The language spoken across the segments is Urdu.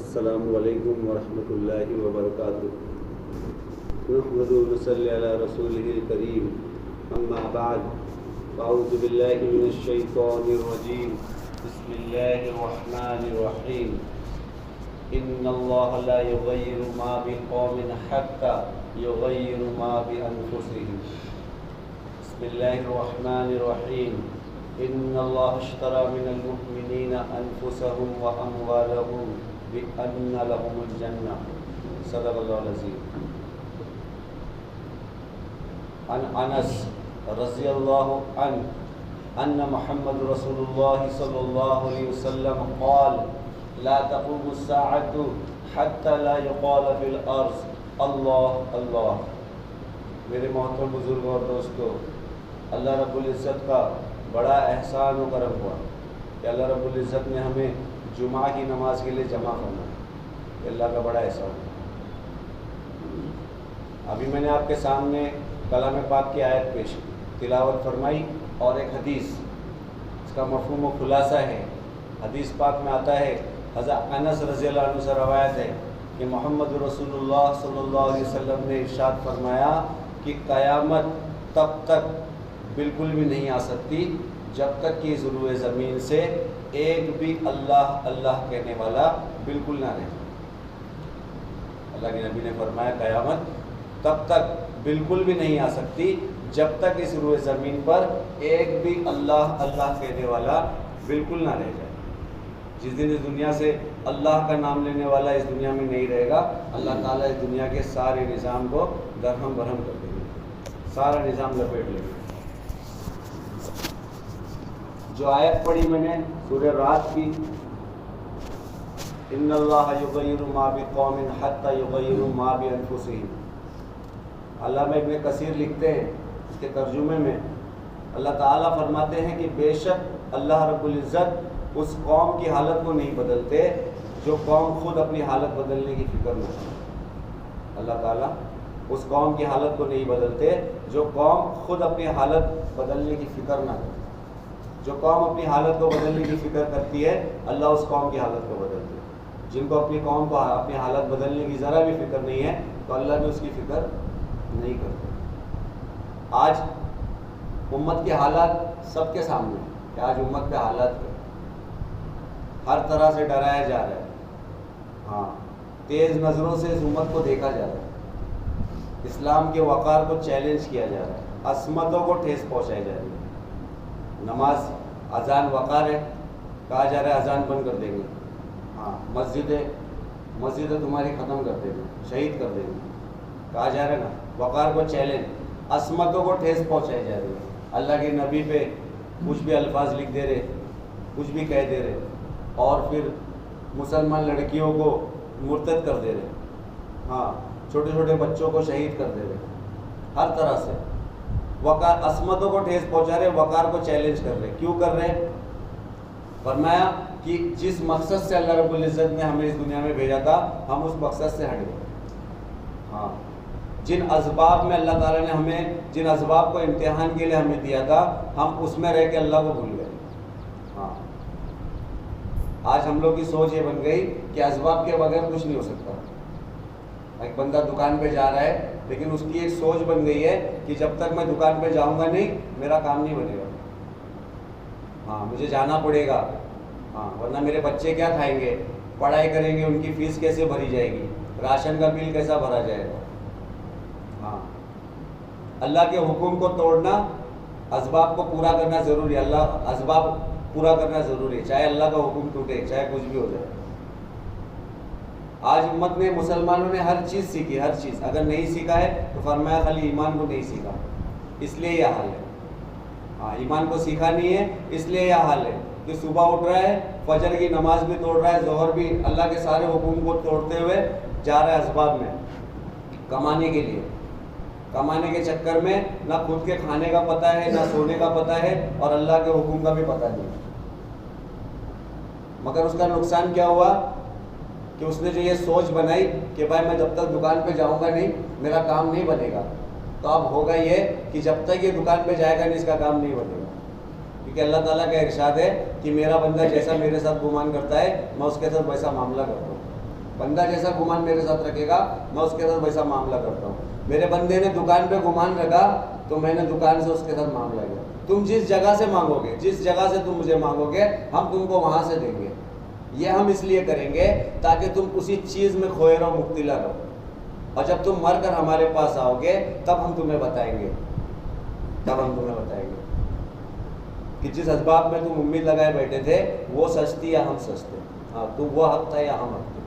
السلام علیکم ورحمۃ اللہ وبرکاتہ۔ نحمد و نصلی علی رسولہ الکریم، اما بعد، اعوذ باللہ من الشیطان الرجیم، بسم اللہ الرحمن الرحیم۔ ان اللہ لا یغیر ما بقوم حتی یغیر ما بانفسہم۔ بسم اللہ الرحمن الرحیم۔ ان اللہ اشتری من المؤمنین انفسهم واموالهم بأن لهم الجنہ۔ صدق اللہ العظیم۔ عن انس رضی اللہ عنہ ان محمد رسول اللہ صلی اللہ علیہ وسلم قال لا تقوم الساعة حتى لا يقال في الارض اللہ اللہ۔ میرے محترم بزرگوں اور دوستو، اللہ رب العزت کا بڑا احسان و کرم ہوا کہ اللہ رب العزت نے ہمیں جمعہ کی نماز کے لیے جمع کرنا ہے۔ یہ اللہ کا بڑا احسان ہے۔ ابھی میں نے آپ کے سامنے کلام پاک کی آیت پیش کی، تلاوت فرمائی، اور ایک حدیث، اس کا مفہوم و خلاصہ ہے۔ حدیث پاک میں آتا ہے، حضرت انس رضی اللہ عنہ سے روایت ہے کہ محمد رسول اللہ صلی اللہ علیہ وسلم نے ارشاد فرمایا کہ قیامت تب تک بالکل بھی نہیں آ سکتی جب تک کہ ضلوع زمین سے ایک بھی اللہ اللہ کہنے والا بالکل نہ رہے۔ اللہ کے نبی نے فرمایا قیامت تب تک بالکل بھی نہیں آ سکتی جب تک اس روئے زمین پر ایک بھی اللہ اللہ کہنے والا بالکل نہ رہ جائے۔ جس دن اس دنیا سے اللہ کا نام لینے والا اس دنیا میں نہیں رہے گا، اللہ تعالیٰ اس دنیا کے سارے نظام کو درہم برہم کر دیں گے، سارا نظام لپیٹ لیں گے۔ جو آیت پڑھی میں نے سورہ رات کی، ان اللہ یغیر ما بقوم حتی یغیروا ما بانفسہم۔ علامہ ابن کثیر لکھتے ہیں اس کے ترجمے میں، اللہ تعالیٰ فرماتے ہیں کہ بے شک اللہ رب العزت اس قوم کی حالت کو نہیں بدلتے جو قوم خود اپنی حالت بدلنے کی فکر نہ کرے۔ اللہ تعالیٰ اس قوم کی حالت کو نہیں بدلتے جو قوم خود اپنی حالت بدلنے کی فکر نہ کرے۔ جو قوم اپنی حالت کو بدلنے کی فکر کرتی ہے، اللہ اس قوم کی حالت کو بدلتے ہے۔ جن کو اپنی قوم کو اپنی حالت بدلنے کی ذرا بھی فکر نہیں ہے تو اللہ بھی اس کی فکر نہیں کرتے۔ آج امت کے حالات سب کے سامنے ہیں کہ آج امت کے حالات ہر طرح سے ڈرایا جا رہا ہے، ہاں، تیز نظروں سے اس امت کو دیکھا جا رہا ہے، اسلام کے وقار کو چیلنج کیا جا رہا ہے، عصمتوں کو ٹھیس پہنچائی جا رہی ہے۔ نماز اذان وقار ہے، کہا جا رہا ہے اذان بند کر دیں گے، ہاں، مسجدیں تمہاری ختم کر دیں گے، شہید کر دیں گے، کہا جا رہا ہے نا، وقار کو چیلنج، عصمتوں کو ٹھیس پہنچائی جا رہی ہے۔ اللہ کے نبی پہ کچھ بھی الفاظ لکھ دے رہے، کچھ بھی کہہ دے رہے، اور پھر مسلمان لڑکیوں کو مرتد کر دے رہے، ہاں، چھوٹے چھوٹے بچوں کو شہید کر دے رہے، ہر طرح سے وقار، عصمتوں کو ٹھیس پہنچا رہے، وقار کو چیلنج کر رہے۔ کیوں کر رہے؟ فرمایا کہ جس مقصد سے اللہ رب العزت نے ہمیں اس دنیا میں بھیجا تھا، ہم اس مقصد سے ہٹ گئے۔ ہاں، جن اسباب میں اللہ تعالیٰ نے ہمیں، جن اسباب کو امتحان کے لیے ہمیں دیا تھا، ہم اس میں رہ کے اللہ کو بھول گئے۔ ہاں، آج ہم لوگ کی سوچ یہ بن گئی کہ اسباب کے بغیر کچھ نہیں ہو سکتا۔ ایک بندہ دکان پہ جا رہا ہے، لیکن اس کی ایک سوچ بن گئی ہے کہ جب تک میں دکان پہ جاؤں گا نہیں، میرا کام نہیں بنے گا، ہاں، مجھے جانا پڑے گا، ہاں، ورنہ میرے بچے کیا کھائیں گے، پڑھائی کریں گے، ان کی فیس کیسے بھری جائے گی، راشن کا بل کیسا بھرا جائے گا۔ ہاں، اللہ کے حکم کو توڑنا، اسباب کو پورا کرنا ضروری ہے، اللہ اسباب پورا کرنا ضروری ہے، چاہے اللہ کا حکم ٹوٹے، چاہے کچھ بھی ہو جائے۔ آج امت نے، مسلمانوں نے ہر چیز سیکھی، ہر چیز، اگر نہیں سیکھا ہے تو فرمایا خالی ایمان کو نہیں سیکھا، اس لیے یہ حال ہے۔ ہاں، ایمان کو سیکھا نہیں ہے، اس لیے یہ حال ہے کہ صبح اٹھ رہا ہے، فجر کی نماز بھی توڑ رہا ہے، ظہر بھی، اللہ کے سارے حکم کو توڑتے ہوئے جا رہا ہے اسباب میں کمانے کے لیے، کمانے کے چکر میں نہ خود کے کھانے کا پتہ ہے، نہ سونے کا پتہ ہے، اور اللہ کے حکم کا بھی پتہ نہیں۔ مگر اس کا نقصان کیا ہوا کہ اس نے جو یہ سوچ بنائی کہ بھائی میں جب تک دکان پہ جاؤں گا نہیں، میرا کام نہیں بنے گا، تو اب ہوگا یہ کہ جب تک یہ دکان پہ جائے گا نہیں، اس کا کام نہیں بنے گا۔ کیونکہ اللہ تعالیٰ کا ارشاد ہے کہ میرا بندہ جیسا میرے ساتھ گمان کرتا ہے، میں اس کے ساتھ ویسا معاملہ کرتا ہوں۔ بندہ جیسا گمان میرے ساتھ رکھے گا میں اس کے ساتھ ویسا معاملہ کرتا ہوں. میرے بندے نے دکان پہ گمان رکھا تو میں نے دکان سے اس کے ساتھ معاملہ کیا. تم جس جگہ سے مانگو گے, جس جگہ سے تم مجھے مانگو گے, ہم تم کو وہاں سے دیں گے. یہ ہم اس لیے کریں گے تاکہ تم اسی چیز میں کھوئے رہو, مبتلا رہو, اور جب تم مر کر ہمارے پاس آؤ گے تب ہم تمہیں بتائیں گے کہ جس اسباب میں تم امید لگائے بیٹھے تھے وہ سچ تھی یا ہم سچ تھے. ہاں, تو وہ حق تھا یا ہم حق تھے.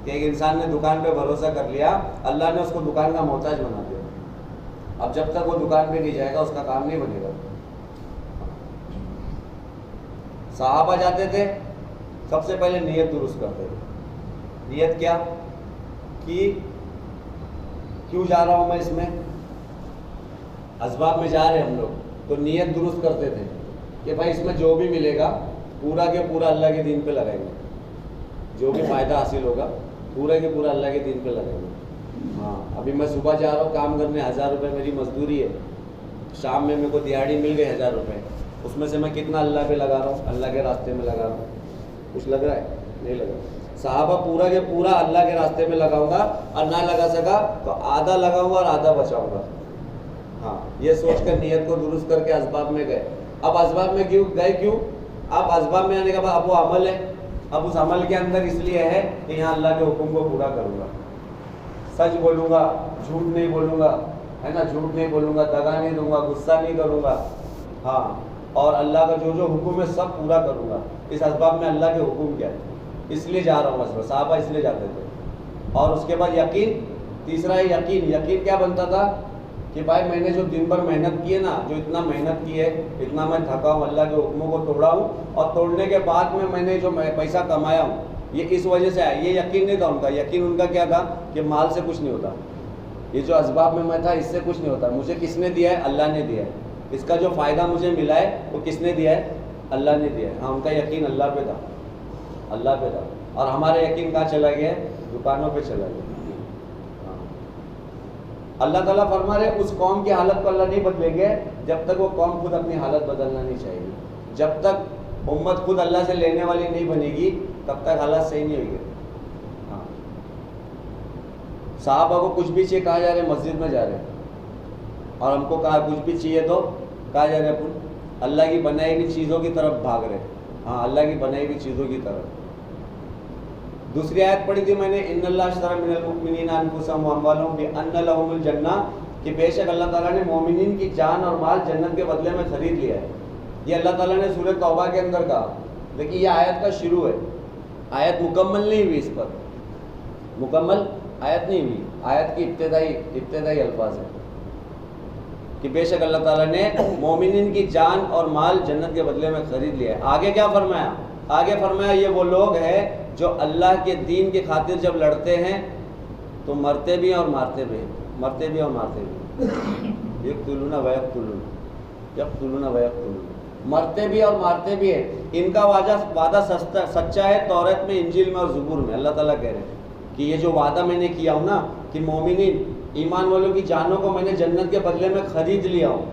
کہ ایک انسان نے دکان پہ بھروسہ کر لیا, اللہ نے اس کو دکان کا محتاج بنا دیا. اب جب تک وہ دکان پہ نہیں جائے گا اس کا کام نہیں بنے گا. صحابہ جاتے تھے, سب سے پہلے نیت درست کرتے تھے. نیت کیا کہ کیوں جا رہا ہوں میں اس میں, اسباب میں جا رہے ہم لوگ, تو نیت درست کرتے تھے کہ بھائی اس میں جو بھی ملے گا پورا کے پورا اللہ کے دین پہ لگائیں گے. جو بھی فائدہ حاصل ہوگا پورا کے پورا اللہ کے دین پہ لگائیں گے. ہاں, ابھی میں صبح جا رہا ہوں کام کرنے, 1000 روپے میری مزدوری ہے, شام میں میرے کو دیہاڑی مل گئی 1000 روپے, اس میں سے میں کتنا اللہ پہ لگا رہا ہوں, اللہ کے راستے میں لگا رہا ہوں. کچھ لگ رہا ہے؟ نہیں لگا. صحابہ پورا کے پورا اللہ کے راستے میں لگاؤں گا, اور نہ لگا سکا تو آدھا لگاؤں گا اور آدھا بچاؤں گا. ہاں, یہ سوچ کر نیت کو درست کر کے اسباب میں گئے. اب اسباب میں کیوں گئے, کیوں؟ اب اسباب میں آنے کے بعد اب وہ عمل ہے, اب اس عمل کے اندر اس لیے ہے کہ یہاں اللہ کے حکم کو پورا کروں گا, سچ بولوں گا, جھوٹ نہیں بولوں گا, ہے نا, جھوٹ نہیں بولوں گا, دگا نہیں دوں گا, غصہ نہیں کروں گا. ہاں, اور اللہ کا جو جو حکم ہے سب پورا کروں گا. اس اسباب میں اللہ کے حکم کیا ہے, اس لیے جا رہا ہوں اسباب. صحابہ اس لیے جاتے تھے. اور اس کے بعد یقین, تیسرا ہے یقین. یقین کیا بنتا تھا کہ بھائی میں نے جو دن بھر محنت کی ہے نا, جو اتنا محنت کی ہے, اتنا میں تھکا ہوں, اللہ کے حکموں کو توڑا ہوں, اور توڑنے کے بعد میں نے جو پیسہ کمایا ہوں یہ اس وجہ سے آیا. یہ یقین نہیں تھا ان کا. یقین ان کا کیا تھا کہ مال سے کچھ نہیں ہوتا, یہ جو اسباب میں تھا اس سے کچھ نہیں ہوتا. مجھے کس نے دیا ہے؟ اللہ نے دیا ہے. اس کا جو فائدہ مجھے ملا ہے وہ کس نے دیا ہے؟ اللہ نے دیا ہے. ہاں, ان کا یقین اللہ پہ تھا, اللہ پہ تھا. اور ہمارا یقین کہاں چلا گیا ہے؟ دکانوں پہ چلا گیا. اللہ تعالیٰ فرما رہے اس قوم کی حالت کو اللہ نہیں بدلیں گے جب تک وہ قوم خود اپنی حالت بدلنا نہیں چاہے گی. جب تک امت خود اللہ سے لینے والی نہیں بنے گی تب تک حالات صحیح نہیں ہوگی. ہاں, صحابہ کو کچھ بھی چاہیے, کہا جا رہے مسجد میں جا رہے ہیں, اور ہم کو کہا کچھ بھی چاہیے تو کہا جا رہے اپن اللہ کی بنائی ہوئی چیزوں کی طرف بھاگ رہے. ہاں, اللہ کی بنائی ہوئی چیزوں کی طرف. دوسری آیت پڑھی تھی میں نے, ان اللہ اشتری من المؤمنین انفسهم واموالهم بان لهم الجنہ, کہ بے شک اللہ تعالیٰ نے مومنین کی جان اور مال جنت کے بدلے میں خرید لیا ہے. یہ اللہ تعالیٰ نے سورہ توبہ کے اندر کہا. لیکن یہ آیت کا شروع ہے, آیت مکمل نہیں ہوئی, اس پر مکمل آیت نہیں ہوئی. آیت کی ابتدائی الفاظ ہے کہ بے شک اللہ تعالیٰ نے مومنین کی جان اور مال جنت کے بدلے میں خرید لیا ہے. آگے کیا فرمایا؟ آگے فرمایا یہ وہ لوگ ہیں جو اللہ کے دین کی خاطر جب لڑتے ہیں تو مرتے بھی ہیں اور مارتے بھی ہیں, مرتے بھی اور مارتے بھی. یقتلون ویقتلون, یقتلون ویقتلون, مرتے بھی اور مارتے بھی ہیں. ان کا وعدہ سچا ہے تورات میں, انجیل میں اور زبور میں. اللہ تعالیٰ کہہ رہے ہیں کہ یہ جو وعدہ میں نے کیا ہوں نا کہ مومنین ایمان والوں کی جانوں کو میں نے جنت کے بدلے میں خرید لیا ہوں,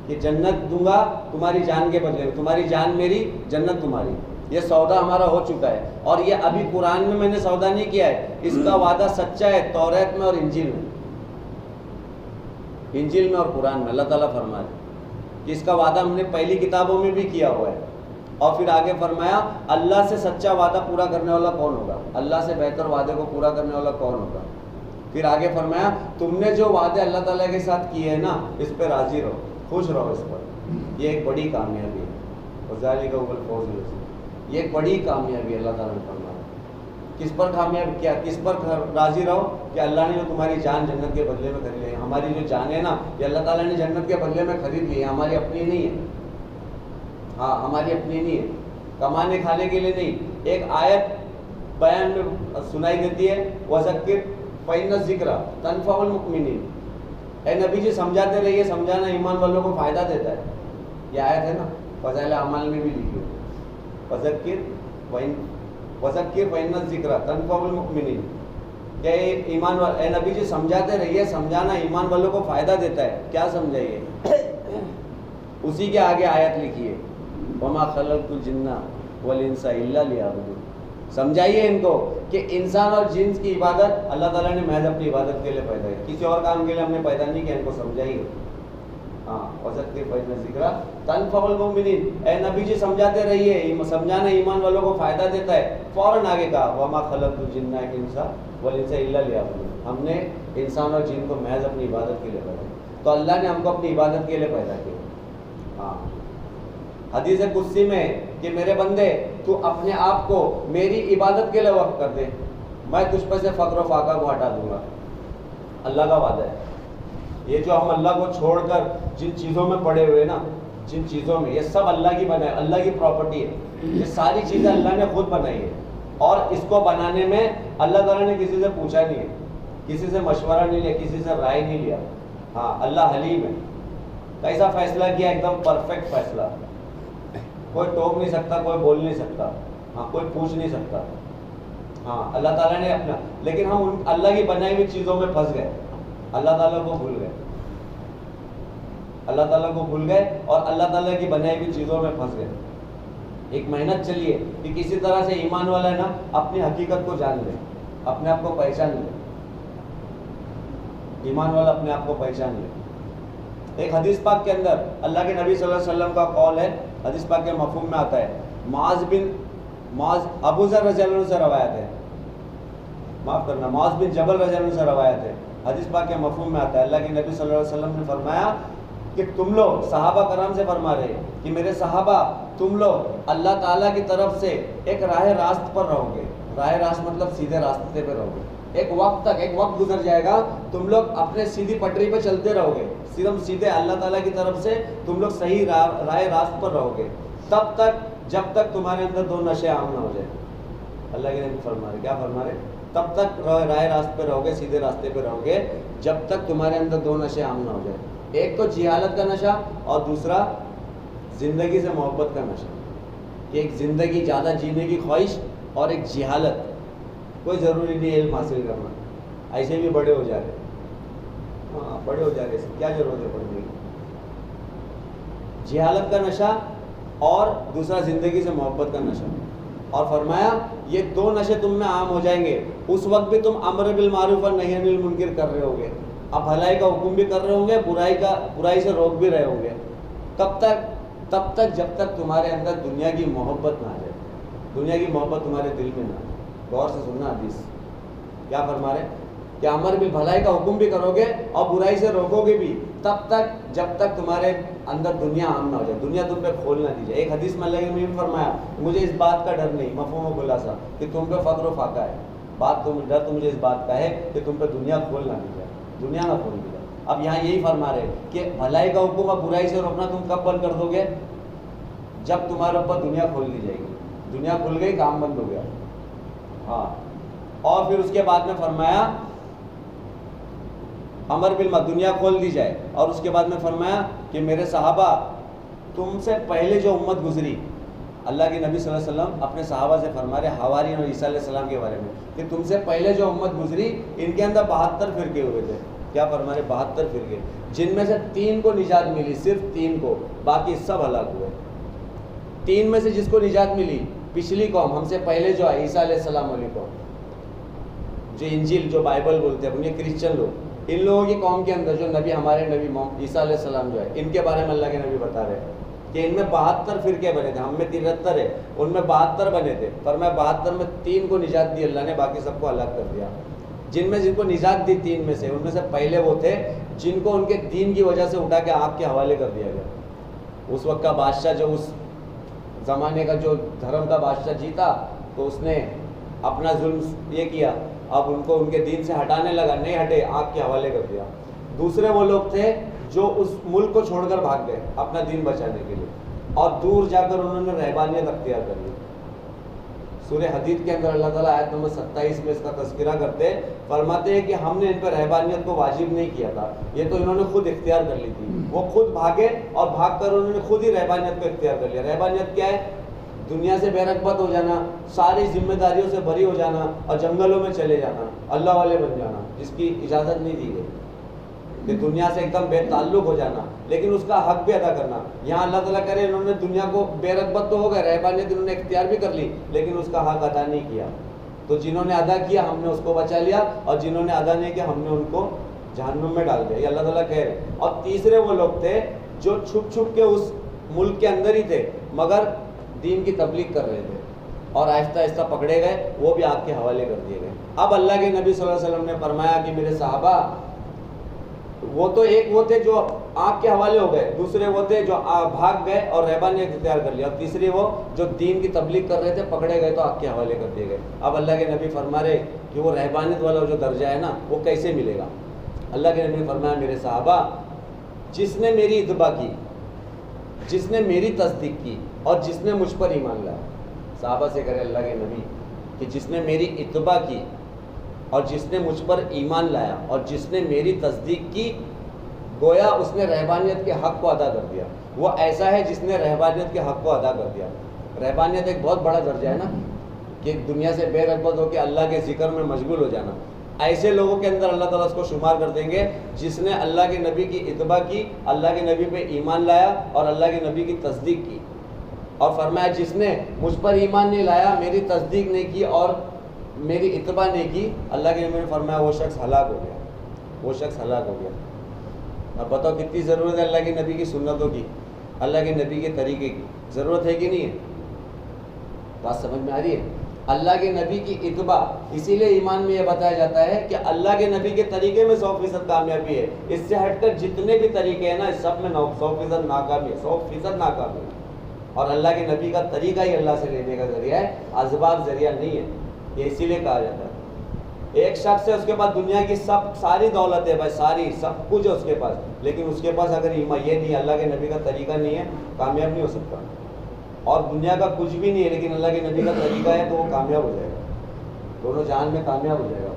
کہ جنت دوں گا تمہاری جان کے بدلے میں, تمہاری جان میری, جنت تمہاری. یہ سودا ہمارا ہو چکا ہے. اور یہ ابھی قرآن میں نے سودا نہیں کیا ہے, اس کا وعدہ سچا ہے تورات میں اور انجیل میں, انجیل میں اور قرآن میں. اللہ تعالیٰ فرمائے کہ اس کا وعدہ ہم نے پہلی کتابوں میں بھی کیا ہوا ہے. اور پھر آگے فرمایا اللہ سے سچا وعدہ پورا کرنے والا کون ہوگا, اللہ سے بہتر وعدے کو پورا کرنے والا کون ہوگا. پھر آگے فرمایا تم نے جو وعدے اللہ تعالیٰ کے ساتھ کیے ہیں نا اس پہ راضی رہو, خوش رہو اس پر. یہ ایک بڑی کامیابی ہے. وذالک هو الفوز العظیم. یہ ایک بڑی کامیابی اللہ تعالیٰ نے فرمایا. کس پر کامیاب کیا, کس پر راضی رہو کہ اللہ نے جو تمہاری جان جنت کے بدلے میں خرید لی ہے. ہماری جو جان ہے نا یہ اللہ تعالیٰ نے جنت کے بدلے میں خرید لی ہے, ہماری اپنی نہیں ہے. ہاں, ہماری اپنی نہیں ہے, کمانے کھانے کے لیے نہیں. ایک آیت بیان میں سنائی دیتی ہے, وذکر فإن الذکر تنفع المؤمنین. اے نبی جی سمجھاتے رہیے, سمجھانا ایمان والوں کو فائدہ دیتا ہے. یہ آیت ہے نا فضائل اعمال میں بھی لکھی ہے, وذکر فإن الذکر تنفع المؤمنین. کہ ایمان والے, اے نبی جی سمجھاتے رہیے, سمجھانا ایمان والوں کو فائدہ دیتا ہے. کیا سمجھائیے؟ اسی کے آگے آیت لکھی ہے وما خلقت الجن والانس الا لیعبدون. سمجھائیے ان کو کہ انسان اور جنس کی عبادت اللہ تعالیٰ نے محض اپنی عبادت کے لیے پیدا ہے، کسی اور کام کے لیے ہم نے پیدا نہیں کیا. ان کو سمجھائیے. ہاں ذکر تنفع المؤمنین، اے نبی جی سمجھاتے رہیے، سمجھانا ایمان والوں کو فائدہ دیتا ہے. فوراً آگے کہا وما خلقت الجن والانس الا لیعبدون، ہم نے انسان اور جن کو محض اپنی عبادت کے لیے پیدا کیا. تو اللہ نے ہم کو اپنی عبادت کے لیے پیدا کیا. ہاں حدیث قدسی میں کہ میرے بندے تو اپنے آپ کو میری عبادت کے لیے وقف کر دے، میں تجھ پہ سے فقر و فاقہ کو ہٹا دوں گا. اللہ کا وعدہ ہے. یہ جو ہم اللہ کو چھوڑ کر جن چیزوں میں پڑے ہوئے نا، جن چیزوں میں، یہ سب اللہ کی بنائے، اللہ کی پراپرٹی ہے. یہ ساری چیزیں اللہ نے خود بنائی ہے، اور اس کو بنانے میں اللہ تعالیٰ نے کسی سے پوچھا نہیں ہے، کسی سے مشورہ نہیں لیا، کسی سے رائے نہیں لیا. ہاں اللہ حلیم ہے. کیسا فیصلہ کیا؟ ایک دم پرفیکٹ فیصلہ. کوئی ٹوک نہیں سکتا، کوئی بول نہیں سکتا، ہاں کوئی پوچھ نہیں سکتا. ہاں اللہ تعالیٰ نے اپنا، لیکن ہم اللہ کی بنائی ہوئی چیزوں میں پھنس گئے، اللہ تعالیٰ کو بھول گئے. اللہ تعالیٰ کو بھول گئے اور اللہ تعالیٰ کی بنائی ہوئی چیزوں میں پھنس گئے. ایک محنت چلیے کہ کسی طرح سے ایمان والا ہے نا اپنی حقیقت کو جان لے، اپنے آپ کو پہچان لے. ایمان والا اپنے آپ کو پہچان لے. ایک حدیث پاک کے اندر اللہ کے نبی صلی اللہ علیہ وسلم کا قول ہے، حدیث پاک کے مفہوم میں آتا ہے. معاذ ابو ذر رضی اللہ عنہ سے روایت ہے، معاف کرنا، معاذ بن جبل رضی اللہ عنہ سے روایت ہے. حدیث پاک کے مفہوم میں آتا ہے، اللہ کے نبی صلی اللہ علیہ وسلم نے فرمایا کہ تم لوگ، صحابہ کرام سے فرما رہے کہ میرے صحابہ تم لوگ اللہ تعالیٰ کی طرف سے ایک راہ راست پر رہو گے. راہ راست مطلب سیدھے راستے پہ رہو گے. ایک وقت تک، ایک وقت گزر جائے گا، تم لوگ اپنے سیدھی پٹری پہ چلتے رہو گے، صرف سیدھے اللہ تعالیٰ کی طرف سے تم لوگ صحیح راہ راست پر رہو گے، تب تک جب تک تمہارے اندر دو نشے عام نہ ہو جائے. اللہ کے نبی فرما رہے، کیا فرما رہے؟ تب تک راہ راست پہ رہو گے، سیدھے راستے پہ رہو گے جب تک تمہارے اندر دو نشے عام نہ ہو جائے. ایک تو جہالت کا نشہ اور دوسرا زندگی سے محبت کا نشہ. ایک زندگی زیادہ جینے کی خواہش اور ایک جہالت. کوئی ضروری نہیں علم حاصل کرنا، ایسے بھی بڑے ہو جا رہے. ہاں بڑے ہو جا رہے، کیا ضرورت ہے پڑھنے کی؟ جہالت کا نشہ اور دوسرا زندگی سے محبت کا نشہ. اور فرمایا یہ دو نشے تم میں عام ہو جائیں گے، اس وقت بھی تم امر بالمعروف اور نہی عن المنکر کر رہے ہوگے. اب بھلائی کا حکم بھی کر رہے ہوں گے، برائی سے روک بھی رہے ہوں گے. کب تک؟ تب تک جب تک تمہارے اندر دنیا کی محبت نہ آ جائے، دنیا کی محبت تمہارے دل میں نہ آئے. غور سے سننا حدیث کیا فرما رہے کہ امر بالبھلائی کا حکم بھی کرو گے اور برائی سے روکو گے بھی، تب تک جب تک تمہارے اندر دنیا عام نہ ہو جائے، دنیا تم پہ کھول نہ دی جائے. ایک حدیث میں اللہ کے نبی نے فرمایا مجھے اس بات کا ڈر نہیں، مفہوم و خلاصہ، کہ تم پہ فقر و فاقہ ہے. ڈر تو مجھے اس بات کا ہے کہ تم پہ دنیا کھول نہ دی جائے، دنیا نہ کھول دی جائے. اب یہاں یہی فرما رہے کہ بھلائی کا حکم اور برائی سے روکنا تم کب بند کر دو گے؟ جب تمہارے اوپر دنیا کھول دی جائے گی. دنیا کھل گئی، کام بند ہو گیا. ہاں اور پھر اس کے بعد میں فرمایا امر بالمعروف، دنیا کھول دی جائے. اور اس کے بعد میں فرمایا کہ میرے صحابہ تم سے پہلے جو امت گزری، اللہ کے نبی صلی اللہ علیہ وسلم اپنے صحابہ سے فرما رہے حواری اور عیسیٰ علیہ السلام کے بارے میں کہ تم سے پہلے جو امت گزری ان کے اندر 72 فرقے ہوئے تھے. کیا فرما رہے؟ 72 فرقے، جن میں سے 3 کو نجات ملی، صرف 3 کو، باقی سب ہلاک ہوئے. 3 میں سے جس کو نجات ملی، پچھلی قوم ہم سے پہلے جو ہے عیسیٰ علیہ السلام والی قوم، جو انجیل جو بائبل بولتے ہیں انہیں کرسچن لوگ، ان لوگوں کی قوم کے اندر جو نبی، ہمارے نبی عیسیٰ علیہ السلام جو ہے، ان کے بارے میں اللہ کے نبی بتا رہے ہیں کہ ان میں 72 فرقے بنے تھے. ہم میں 73 ہے، ان میں 72 بنے تھے. پر میں 72 میں 3 کو نجات دی اللہ نے، باقی سب کو ہلاک کر دیا. جن کو نجات دی 3 میں سے، ان میں سے پہلے وہ تھے جن کو ان کے دین کی وجہ سے اٹھا کے آگ کے حوالے کر دیا گیا. اس وقت کا بادشاہ، جو اس زمانے کا جو دھرم کا بادشاہ جیتا، تو اس نے اپنا ظلم یہ کیا، اب ان کو ان کے دین سے ہٹانے لگا، نہیں ہٹے، آگ کے حوالے کر دیا. دوسرے وہ لوگ تھے جو اس ملک کو چھوڑ کر بھاگ گئے اپنا دین بچانے کے لیے، اور دور جا کر انہوں نے رہبانیت اختیار کر لی. سورہ حدید کے اندر اللہ تعالیٰ آیت نمبر 27 میں اس کا تذکرہ کرتے فرماتے ہیں کہ ہم نے ان پر رہبانیت کو واجب نہیں کیا تھا، یہ تو انہوں نے خود اختیار کر لی تھی. وہ خود بھاگے اور بھاگ کر انہوں نے خود ہی رہبانیت کو اختیار کر لیا. رہبانیت کیا ہے؟ دنیا سے بے رغبت ہو جانا، ساری ذمہ داریوں سے بری ہو جانا اور جنگلوں میں چلے جانا، اللہ والے بن جانا، جس کی اجازت نہیں دی گئی. کہ دنیا سے ایک دم بے تعلق ہو جانا، لیکن اس کا حق بھی ادا کرنا۔ یہاں اللہ تعالیٰ کرے انہوں نے دنیا کو بے رغبت تو ہو گئے، رہبانیت انہوں نے اختیار بھی کر لی، لیکن اس کا حق ادا نہیں کیا۔ تو جنہوں نے ادا کیا ہم نے اس کو بچا لیا، اور جنہوں نے ادا نہیں کیا ہم نے ان کو جہنم میں ڈال دیا، یہ اللہ تعالیٰ کہہ رہے ہیں۔ اور تیسرے وہ لوگ تھے جو چھپ چھپ کے اس ملک کے اندر ہی تھے مگر دین کی تبلیغ کر رہے تھے، اور آہستہ آہستہ پکڑے گئے، وہ بھی آگ کے حوالے کر دیے گئے۔ اب اللہ کے نبی صلی اللہ علیہ وسلم نے فرمایا کہ میرے صحابہ، وہ تو ایک وہ تھے جو آگ کے حوالے ہو گئے، دوسرے وہ تھے جو بھاگ گئے اور رہبانیت اختیار کر لیا، اور تیسری وہ جو دین کی تبلیغ کر رہے تھے پکڑے گئے تو آگ کے حوالے کر دیے گئے۔ اب اللہ کے نبی فرما رہے کہ وہ رہبانیت والا جو درجہ ہے نا وہ کیسے ملے گا؟ اللہ کے نبی نے فرمایا میرے صحابہ، جس نے میری اتباع کی، جس نے میری تصدیق کی، اور جس نے مجھ پر ایمان لایا۔ صحابہ سے کرے اللہ کے نبی کہ جس نے میری اتباع کی اور جس نے مجھ پر ایمان لایا اور جس نے میری تصدیق کی، گویا اس نے رہبانیت کے حق کو ادا کر دیا۔ وہ ایسا ہے جس نے رہبانیت کے حق کو ادا کر دیا۔ رہبانیت ایک بہت بڑا درجہ ہے نا، کہ دنیا سے بے رغبت ہو کے اللہ کے ذکر میں مشغول ہو جانا۔ ایسے لوگوں کے اندر اللہ تعالیٰ اس کو شمار کر دیں گے جس نے اللہ کے نبی کی اتباع کی، اللہ کے نبی پہ ایمان لایا اور اللہ کے نبی کی تصدیق کی۔ اور فرمایا جس نے مجھ پر ایمان نہیں لایا، میری تصدیق نہیں کی اور میری اتباع نہیں کی، اللہ کے نبی نے فرمایا وہ شخص ہلاک ہو گیا، وہ شخص ہلاک ہو گیا۔ اب بتاؤ کتنی ضرورت ہے اللہ کے نبی کی سنتوں کی، اللہ کے نبی کے طریقے کی، ضرورت ہے کہ نہیں ہے؟ بات سمجھ میں آ رہی ہے؟ اللہ کے نبی کی اتباع، اسی لیے ایمان میں یہ بتایا جاتا ہے کہ اللہ کے نبی کے طریقے میں 100% کامیابی ہے، اس سے ہٹ کر جتنے بھی طریقے ہیں نا اس سب میں 100% ناکامی ہے، 100% ناکامی ہے۔ اور اللہ کے نبی کا طریقہ ہی اللہ سے لینے کا ذریعہ ہے، اسباب ذریعہ نہیں ہے، یہ اسی لیے کہا جاتا ہے۔ ایک شخص ہے اس کے پاس دنیا کی ساری دولت ہے بھائی، ساری سب کچھ ہے اس کے پاس، لیکن اس کے پاس اگر ایمان یہ نہیں، اللہ کے نبی کا طریقہ نہیں ہے، کامیاب نہیں ہو سکتا۔ اور دنیا کا کچھ بھی نہیں ہے لیکن اللہ کے نبی کا طریقہ ہے تو وہ کامیاب ہو جائے گا، دونوں جہان میں کامیاب ہو جائے گا۔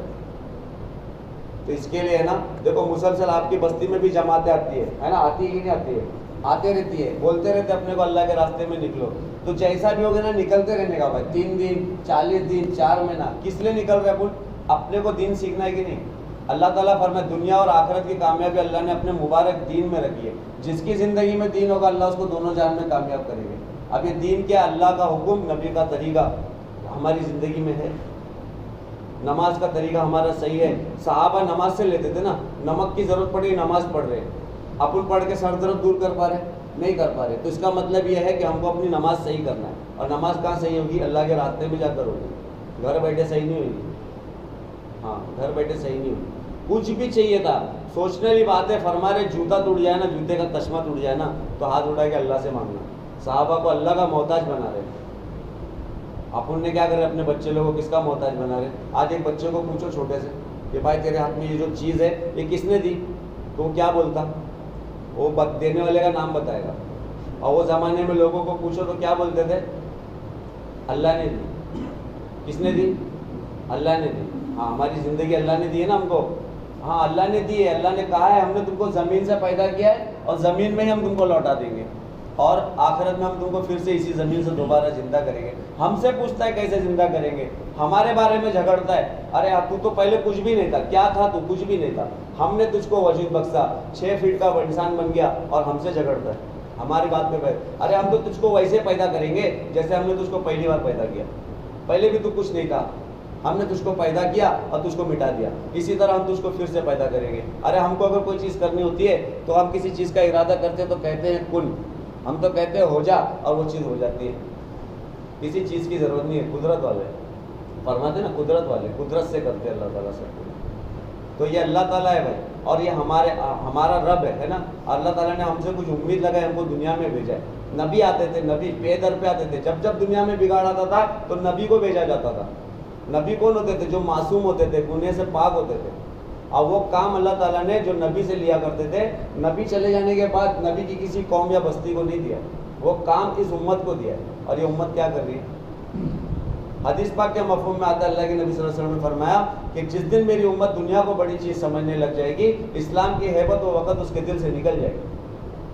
تو اس کے لیے ہے نا، دیکھو مسلسل آپ کی بستی میں بھی جماعتیں آتی ہے نا، آتی ہے کہ نہیں آتی ہے؟ آتے رہتی ہے، بولتے رہتے اپنے کو اللہ کے راستے میں نکلو، تو جیسا بھی ہوگا نا نکلتے رہنے کا بھائی، 3 دن 40 دن 4 مہینہ، کس لیے نکل رہے اپن؟ اپنے کو دین سیکھنا ہے کہ نہیں؟ اللہ تعالیٰ فرمائے دنیا اور آخرت کی کامیابی اللہ نے اپنے مبارک دین میں رکھی ہے، جس کی زندگی میں دین ہوگا اللہ اس کو دونوں جہان میں کامیاب کرے گا۔ اب یہ دین کیا؟ اللہ کا حکم، نبی کا طریقہ ہماری زندگی میں ہے۔ نماز کا طریقہ ہمارا صحیح ہے، صحابہ نماز سے لیتے تھے نا، نمک کی ضرورت پڑی نماز پڑھ رہے، اپن پڑھ کے سر درد دور کر پا رہے؟ نہیں کر پا رہے۔ تو اس کا مطلب یہ ہے کہ ہم کو اپنی نماز صحیح کرنا ہے، اور نماز کہاں صحیح ہوگی؟ اللہ کے راستے میں جا کر ہوگی، گھر بیٹھے صحیح نہیں ہوگی۔ ہاں گھر بیٹھے صحیح نہیں ہوگی۔ کچھ بھی چاہیے تھا، سوچنے والی بات ہے، فرما رہے جوتا ٹوٹ جائے نا، جوتے کا تسمہ ٹوٹ جائے نا تو ہاتھ اٹھا کے اللہ سے مانگنا۔ صحابہ کو اللہ کا محتاج بنا رہے، اپن نے کیا کرے؟ اپنے بچے لوگوں کو کس کا محتاج بنا رہے؟ آج ایک بچے کو پوچھو چھوٹے سے کہ بھائی تیرے ہاتھ میں یہ جو چیز ہے یہ کس نے دی، تو وہ کیا بولتا؟ وہ دینے والے کا نام بتائے گا۔ اور وہ زمانے میں لوگوں کو پوچھو تو کیا بولتے تھے؟ اللہ نے دی۔ کس نے دی؟ اللہ نے دی۔ ہاں ہماری زندگی اللہ نے دی ہے نا ہم کو، ہاں اللہ نے دی ہے، اللہ نے کہا ہے ہم نے تم کو زمین سے پیدا کیا ہے اور زمین میں ہی ہم تم کو لوٹا دیں گے، اور آخرت میں ہم تم کو پھر سے اسی زمین سے دوبارہ زندہ کریں گے۔ ہم سے پوچھتا ہے کیسے زندہ کریں گے، ہمارے بارے میں جھگڑتا ہے، ارے تو تو پہلے کچھ بھی نہیں تھا، کیا تھا تو؟ کچھ بھی نہیں تھا، ہم نے تجھ کو وجود بخشا، 6 فٹ کا انسان بن گیا، اور ہم سے جھگڑتا ہے ہماری بات پہ بیٹھ، ارے ہم تو تجھ کو ویسے پیدا کریں گے جیسے ہم نے تجھ کو پہلی بار پیدا کیا، پہلے بھی تو کچھ نہیں تھا، ہم نے تجھ کو پیدا کیا اور تجھ کو مٹا دیا، اسی طرح ہم تجھ کو پھر سے پیدا کریں گے۔ ارے ہم کو اگر کوئی چیز کرنی ہوتی ہے تو ہم کسی چیز کا ارادہ کرتے تو کہتے ہیں کن، ہم تو کہتے ہیں ہو جا اور وہ چیز ہو جاتی ہے، کسی چیز کی ضرورت نہیں ہے۔ قدرت والے فرماتے ہیں نا، قدرت والے قدرت سے کرتے ہیں اللہ تعالیٰ سے، تو یہ اللہ تعالیٰ ہے بھائی، اور یہ ہمارا رب ہے نا۔ اللہ تعالیٰ نے ہم سے کچھ امید لگائی، ہم کو دنیا میں بھیجا ہے۔ نبی آتے تھے، نبی پے در پہ آتے تھے، جب جب دنیا میں بگاڑ آتا تھا تو نبی کو بھیجا جاتا تھا۔ نبی کون ہوتے تھے؟ جو معصوم ہوتے تھے، گناہ سے پاک ہوتے تھے، اور وہ کام اللہ تعالیٰ نے جو نبی سے لیا کرتے تھے، نبی چلے جانے کے بعد نبی کی کسی قوم یا بستی کو نہیں دیا، وہ کام اس امت کو دیا ہے، اور یہ امت کیا کر رہی ہے؟ حدیث پاک کے مفہوم میں آتا ہے، اللہ کے نبی صلی اللہ علیہ وسلم نے فرمایا کہ جس دن میری امت دنیا کو بڑی چیز سمجھنے لگ جائے گی، اسلام کی ہیبت و وقت اس کے دل سے نکل جائے گی،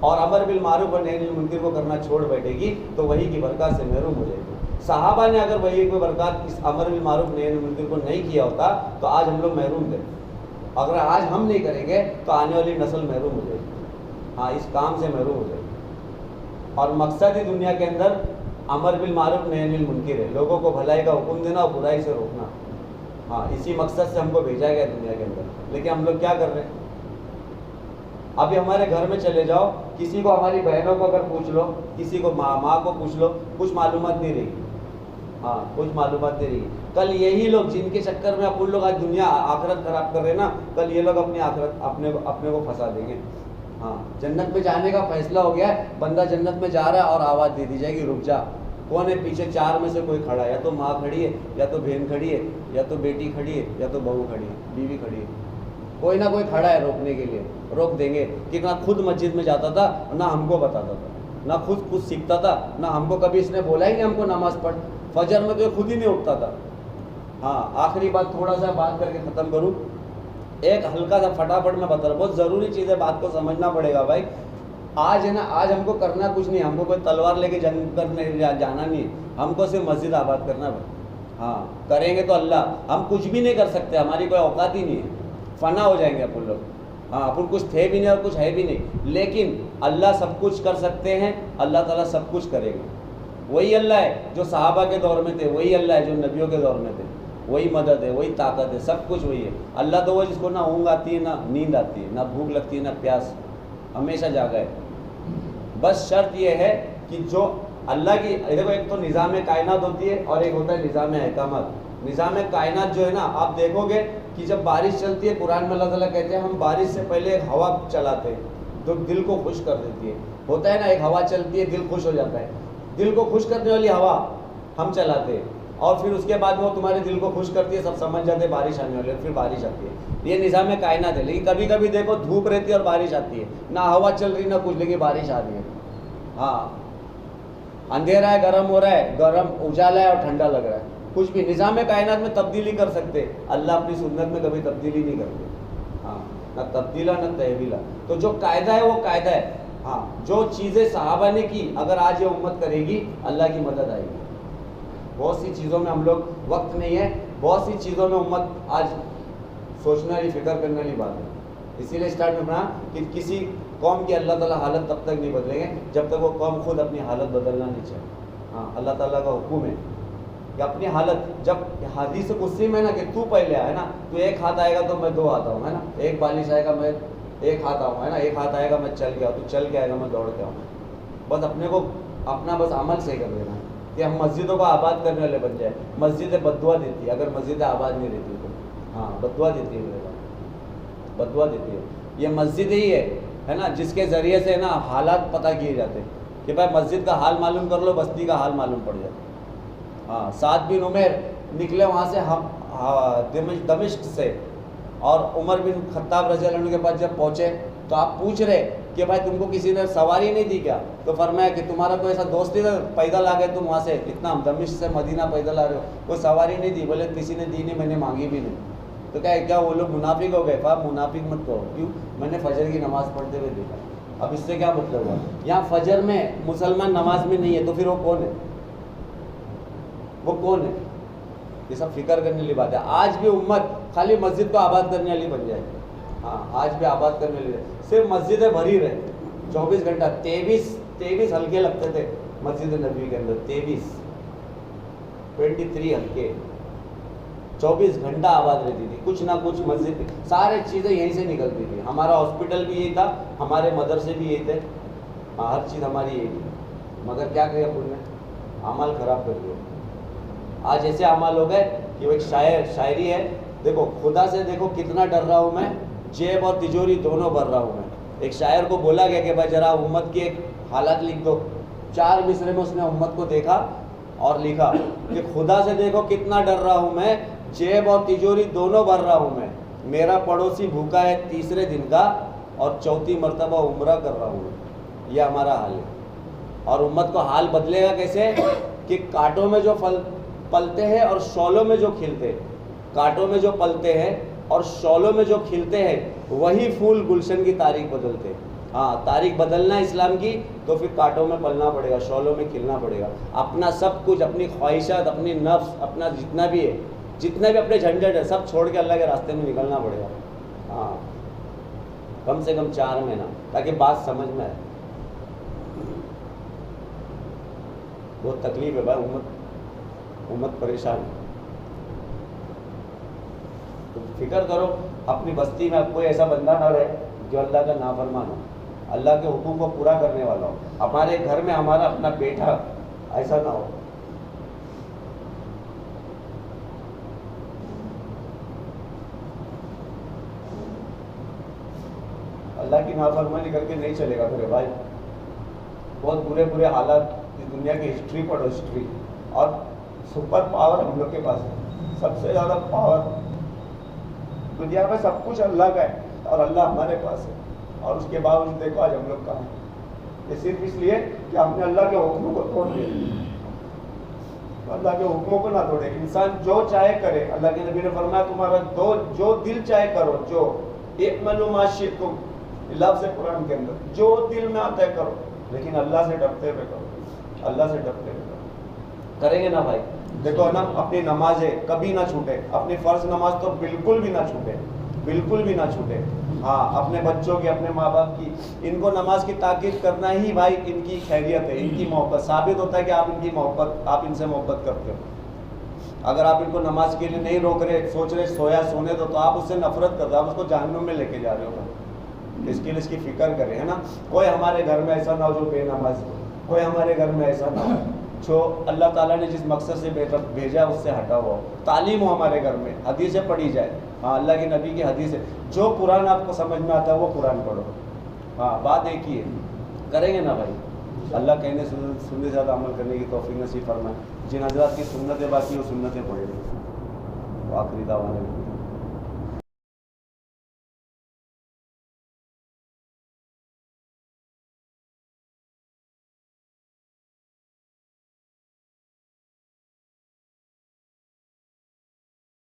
اور امر بالمعروف و نہی عن المنکر کو کرنا چھوڑ بیٹھے گی، تو وہی کی برکات سے محروم ہو جائے گی۔ صحابہ نے اگر وہی کوئی برکات اس امر بالمعروف نہی عن المنکر کو نہیں کیا ہوتا تو آج ہم لوگ محروم تھے، اگر آج ہم نہیں کریں گے تو آنے والی نسل محروم ہو جائے گی، ہاں اس کام سے محروم ہو جائے گی۔ اور مقصد ہی دنیا کے اندر امر بالمعروف نہی عن المنکر ہے، لوگوں کو بھلائی کا حکم دینا اور برائی سے روکنا، ہاں اسی مقصد سے ہم کو بھیجا گیا دنیا کے اندر۔ لیکن ہم لوگ کیا کر رہے ہیں؟ ابھی ہمارے گھر میں چلے جاؤ، کسی کو ہماری بہنوں کو اگر پوچھ لو، کسی کو ماں کو پوچھ لو، کچھ معلومات نہیں رہی، ہاں کچھ معلومات نہیں رہی۔ کل یہی لوگ جن کے چکر میں اپن لوگ آج دنیا آخرت خراب کر رہے ہیں نا، کل یہ لوگ اپنی آخرت اپنے کو پھنسا دیں گے۔ ہاں جنت میں جانے کا فیصلہ ہو گیا ہے، بندہ جنت میں جا رہا ہے اور آواز دے دی جائے گی رک جا، کون ہے پیچھے؟ چار میں سے کوئی کھڑا ہے، یا تو ماں کھڑی ہے، یا تو بہن کھڑی ہے، یا تو بیٹی کھڑی ہے، یا تو بہو کھڑی ہے، بیوی کھڑی ہے، کوئی نہ کوئی کھڑا ہے روکنے کے لیے، روک دیں گے۔ کہ نہ خود مسجد میں جاتا تھا، نہ ہم کو بتاتا تھا، نہ خود کچھ سیکھتا تھا، نہ ہم کو کبھی اس نے بولا ہی نہیں ہم کو نماز پڑھ، فجر میں تو یہ خود ہی نہیں اٹھتا تھا۔ ہاں آخری بات تھوڑا سا بات کر کے ختم کروں، ایک ہلکا سا فٹافٹ میں بتا رہا ہوں، بہت ضروری چیز ہے، بات کو سمجھنا پڑے گا بھائی۔ آج ہے نا، آج ہم کو کرنا کچھ نہیں، ہم کو کوئی تلوار لے کے جنگ کرنے جانا نہیں ہے، ہم کو صرف مسجد آباد کرنا ہے بھائی۔ ہاں کریں گے تو اللہ، ہم کچھ بھی نہیں کر سکتے، ہماری کوئی اوقات ہی نہیں ہے، فنا ہو جائیں گے اپن لوگ۔ ہاں اپن کچھ تھے بھی نہیں اور کچھ ہے بھی نہیں، لیکن اللہ سب کچھ کر سکتے ہیں، اللہ تعالیٰ سب کچھ کرے گا۔ وہی اللہ ہے جو صحابہ کے دور میں تھے، وہی اللہ ہے جو نبیوں کے دور میں تھے، وہی مدد ہے، وہی طاقت ہے، سب کچھ وہی ہے۔ اللہ تو وہ جس کو نہ اونگ آتی ہے، نہ نیند آتی ہے، نہ بھوک لگتی ہے، نہ پیاس، ہمیشہ جاگا ہے۔ بس شرط یہ ہے کہ جو اللہ کی، دیکھو ایک تو نظام کائنات ہوتی ہے اور ایک ہوتا ہے نظام احکامات۔ نظام کائنات جو ہے نا، آپ دیکھو گے کہ جب بارش چلتی ہے، قرآن میں اللہ تعالیٰ کہتے ہیں ہم بارش سے پہلے ایک ہوا چلاتے ہیں جو دل کو خوش کر دیتی ہے، ہوتا ہے نا، ایک ہوا چلتی ہے دل خوش ہو جاتا ہے، دل کو خوش کرنے والی ہوا ہم چلاتے ہیں، اور پھر اس کے بعد میں وہ تمہارے دل کو خوش کرتی ہے، سب سمجھ جاتے ہیں بارش آنے والی ہے، پھر بارش آتی ہے۔ یہ نظام کائنات ہے۔ لیکن کبھی کبھی دیکھو دھوپ رہتی ہے اور بارش آتی ہے، نہ ہوا چل رہی نہ کچھ، لیکن بارش آ رہی ہے۔ ہاں اندھیرا ہے، گرم ہو رہا ہے، گرم اجالا ہے اور ٹھنڈا لگ رہا ہے، کچھ بھی نظام کائنات میں تبدیلی کر سکتے، اللہ اپنی سنت میں کبھی تبدیلی نہیں کرتے۔ ہاں نہ تبدیلا نہ تحویلا، تو جو قاعدہ ہے وہ قاعدہ ہے۔ ہاں جو چیزیں صحابہ نے کی، اگر آج یہ امت کرے گی اللہ کی مدد آئے گی۔ بہت سی چیزوں میں ہم لوگ، وقت نہیں ہے، بہت سی چیزوں میں امت آج سوچنے والی، فکر کرنے والی بات ہے۔ اسی لیے اسٹارٹ میں پڑھا کہ کسی قوم کی اللہ تعالیٰ حالت تب تک نہیں بدلیں گے جب تک وہ قوم خود اپنی حالت بدلنا نہیں چاہے۔ ہاں اللہ تعالیٰ کا حکم ہے کہ اپنی حالت، جب حدیث قدسی میں نا کہ تو پہلے آئے نا، تو ایک ہاتھ آئے گا تو میں دو آتا ہوں، ہے نا، ایک بالش آئے گا میں ایک ہاتھ آؤں، ہے نا، ایک ہاتھ آئے گا میں چل گیا، تو چل کے آئے گا میں دوڑ کے آؤں۔ بس اپنے کو اپنا بس عمل صحیح کر لینا کہ ہم مسجدوں کو آباد کرنے والے بن جائیں۔ مسجدیں بددعا دیتی ہے اگر مسجدیں آباد نہیں رہتی تو، ہاں بددعا دیتی ہے، میرے بات بددعا دیتی ہے۔ یہ مسجد ہی ہے نا، جس کے ذریعے سے نا حالات پتہ کیے جاتے ہیں کہ بھائی مسجد کا حال معلوم کر لو، بستی کا حال معلوم پڑ جاتا۔ ہاں سعد بن عمیر نکلے وہاں سے دمشق سے، اور عمر بن خطاب رضی اللہ عنہ کے پاس جب پہنچے تو آپ پوچھ رہے کہ بھائی تم کو کسی نے سواری نہیں دی کیا؟ تو فرمایا کہ تمہارا کوئی ایسا دوست ہی پیدل آ گئے تم وہاں سے، اتنا دمشق سے مدینہ پیدل آ رہے ہو، کوئی سواری نہیں دی؟ بولے کسی نے دی نہیں، میں نے مانگی بھی نہیں۔ تو کیا وہ لوگ منافق ہو گئے؟ آپ منافق مت کہو، کیوں؟ میں نے فجر کی نماز پڑھتے ہوئے دیکھا۔ اب اس سے کیا مطلب ہوا؟ یہاں فجر میں مسلمان نماز میں نہیں ہے تو پھر وہ کون ہے؟ وہ کون ہے؟ یہ سب فکر کرنے والی بات ہے۔ آج بھی امت خالی مسجد کو آباد کرنے والی بن جائے، ہاں آج بھی آباد کرنے والی، صرف مسجدیں بھری رہے 24 گھنٹہ، 23 حلقے لگتے تھے مسجد نبوی کے اندر، 23 حلقے، 24 گھنٹہ آباد رہتی تھی، کچھ نہ کچھ مسجد، سارے چیزیں یہیں سے نکلتی تھی۔ ہمارا ہاسپٹل بھی یہی تھا، ہمارے مدرسے بھی یہی تھے، ہر چیز ہماری یہی تھی، مگر کیا کیا پور نے اعمال خراب کر دیا۔ آج ایسے اعمال ہو گئے کہ وہ ایک شاعری ہے، دیکھو خدا سے دیکھو کتنا ڈر رہا ہوں میں، جیب اور تجوری دونوں بھر رہا ہوں میں۔ ایک شاعر کو بولا گیا کہ بھائی ذرا امت کی ایک حالات لکھ دو، 4 مصرے میں اس نے امت کو دیکھا اور لکھا کہ خدا سے دیکھو کتنا ڈر رہا ہوں میں، جیب اور تجوری دونوں بھر رہا ہوں میں، میرا پڑوسی بھوکا ہے تیسرے دن کا اور چوتھی مرتبہ عمرہ کر رہا ہوں۔ یہ ہمارا حال ہے۔ اور امت کو حال بدلے گا کیسے؟ کہ کانٹوں میں جو پھل پلتے ہیں اور شعلوں میں جو کھلتے ہیں، کانٹوں میں جو پلتے ہیں اور شعلوں میں جو کھلتے ہیں، وہی پھول گلشن کی تاریخ بدلتے ہیں۔ ہاں تاریخ بدلنا ہے اسلام کی تو پھر کانٹوں میں پلنا پڑے گا، شعلوں میں کھلنا پڑے گا، اپنا سب کچھ، اپنی خواہشات، اپنی نفس، اپنا جتنا بھی ہے، جتنے بھی اپنے جھنجھٹ ہے، سب چھوڑ کے اللہ کے راستے میں نکلنا پڑے گا۔ ہاں کم سے کم 4 مہینہ، تاکہ بات سمجھ میں آئے. بہت تکلیف ہے بھائی، امت پریشان ہے. تو فکر کرو اپنی بستی میں اب کوئی ایسا بندہ نہ رہے جو اللہ کا نافرمان ہو، اللہ کے حکم کو پورا کرنے والا ہو. ہمارے گھر میں ہمارا اپنا بیٹا ایسا نہ ہو. اللہ کی نافرمانی کر کے نہیں چلے گا میرے بھائی. بہت برے برے حالات اس دنیا کی ہسٹری پڑھو، ہسٹری. اور سپر پاور ہم لوگ کے پاس ہے، سب سے زیادہ پاور دنیا میں. سب کچھ اللہ کا ہے اور اللہ ہمارے پاس ہے، اور اس کے باوجود دیکھو آج ہم لوگ کہاں ہیں. یہ صرف اس لیے کہ ہم نے اللہ کے حکموں کو توڑ دیا. اللہ کے حکموں کو نہ توڑے. انسان جو چاہے کرے. اللہ کے نبی نے فرمایا تمہارا جو دل چاہے کرو، جو اعملوا ما شئتم، لفظ ہے قرآن کے اندر، جو دل میں آتا ہے کرو، لیکن اللہ سے ڈرتے ہوئے کرو. اللہ سے ڈرتے ہوئے کرو. کریں گے نا بھائی؟ دیکھو نا، اپنی نمازیں کبھی نہ چھوٹے. اپنی فرض نماز تو بالکل بھی نہ چھوٹے، بالکل بھی نہ چھوٹے. ہاں اپنے بچوں کی، اپنے ماں باپ کی، ان کو نماز کی تاکید کرنا ہی بھائی ان کی خیریت ہے، ان کی محبت. ثابت ہوتا ہے کہ آپ ان کی محبت، آپ ان سے محبت کرتے ہو. اگر آپ ان کو نماز کے لیے نہیں روک رہے، سوچ رہے سونے دو، تو آپ اس سے نفرت کرتے، آپ اس کو جہنم میں لے کے جا رہے ہو. اس کے لیے اس کی فکر کریں، ہے نا. کوئی ہمارے گھر میں ایسا نہ ہو جو بے نماز ہو. کوئی ہمارے گھر میں ایسا نہ ہو جو اللہ تعالیٰ نے جس مقصد سے بھیجا اس سے ہٹا ہوا ہو. تعلیم ہو ہمارے گھر میں، حدیثیں پڑھی جائے. ہاں اللہ کے نبی کی حدیث ہے. جو قرآن آپ کو سمجھ میں آتا ہے وہ قرآن پڑھو. ہاں بات ایک ہی ہے. کریں گے نا بھائی؟ اللہ کہنے سننے سے زیادہ عمل کرنے کی توفیق نصیب فرمائے. جن حضرات کی سنتیں باقی وہ سنتیں پڑھیں. آخری دعوانا